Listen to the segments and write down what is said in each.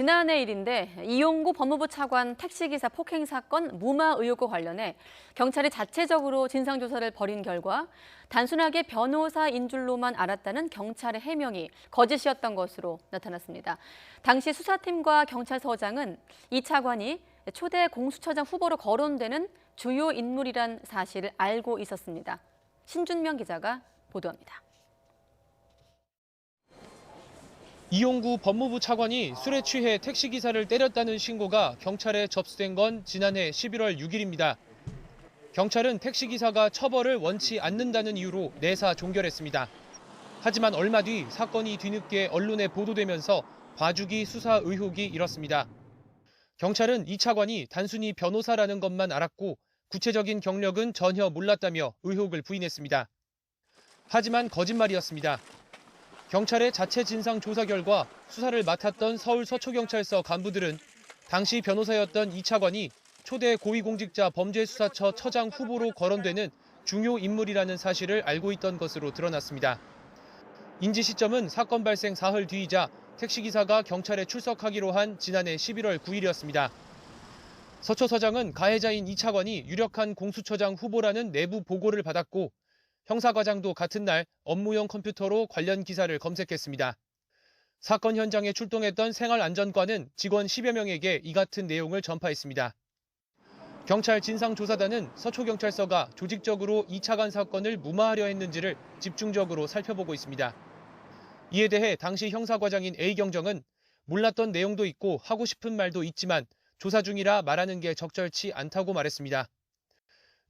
지난해 일인데 이용구 법무부 차관 택시기사 폭행 사건 무마 의혹과 관련해 경찰이 자체적으로 진상조사를 벌인 결과 단순하게 변호사인 줄로만 알았다는 경찰의 해명이 거짓이었던 것으로 나타났습니다. 당시 수사팀과 경찰서장은 이 차관이 초대 공수처장 후보로 거론되는 주요 인물이란 사실을 알고 있었습니다. 신준명 기자가 보도합니다. 이용구 법무부 차관이 술에 취해 택시기사를 때렸다는 신고가 경찰에 접수된 건 지난해 11월 6일입니다. 경찰은 택시기사가 처벌을 원치 않는다는 이유로 내사 종결했습니다. 하지만 얼마 뒤 사건이 뒤늦게 언론에 보도되면서 봐주기 수사 의혹이 일었습니다. 경찰은 이 차관이 단순히 변호사라는 것만 알았고 구체적인 경력은 전혀 몰랐다며 의혹을 부인했습니다. 하지만 거짓말이었습니다. 경찰의 자체 진상 조사 결과 수사를 맡았던 서울 서초경찰서 간부들은 당시 변호사였던 이 차관이 초대 고위공직자 범죄수사처 처장 후보로 거론되는 중요 인물이라는 사실을 알고 있던 것으로 드러났습니다. 인지 시점은 사건 발생 사흘 뒤이자 택시기사가 경찰에 출석하기로 한 지난해 11월 9일이었습니다. 서초서장은 가해자인 이 차관이 유력한 공수처장 후보라는 내부 보고를 받았고 형사과장도 같은 날 업무용 컴퓨터로 관련 기사를 검색했습니다. 사건 현장에 출동했던 생활안전과는 직원 10여 명에게 이 같은 내용을 전파했습니다. 경찰 진상조사단은 서초경찰서가 조직적으로 이 차관 사건을 무마하려 했는지를 집중적으로 살펴보고 있습니다. 이에 대해 당시 형사과장인 A경정은 몰랐던 내용도 있고 하고 싶은 말도 있지만 조사 중이라 말하는 게 적절치 않다고 말했습니다.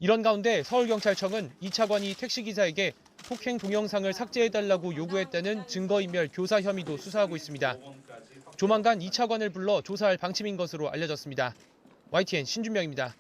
이런 가운데 서울경찰청은 이 차관이 택시기사에게 폭행 동영상을 삭제해달라고 요구했다는 증거인멸 교사 혐의도 수사하고 있습니다. 조만간 이 차관을 불러 조사할 방침인 것으로 알려졌습니다. YTN 신준명입니다.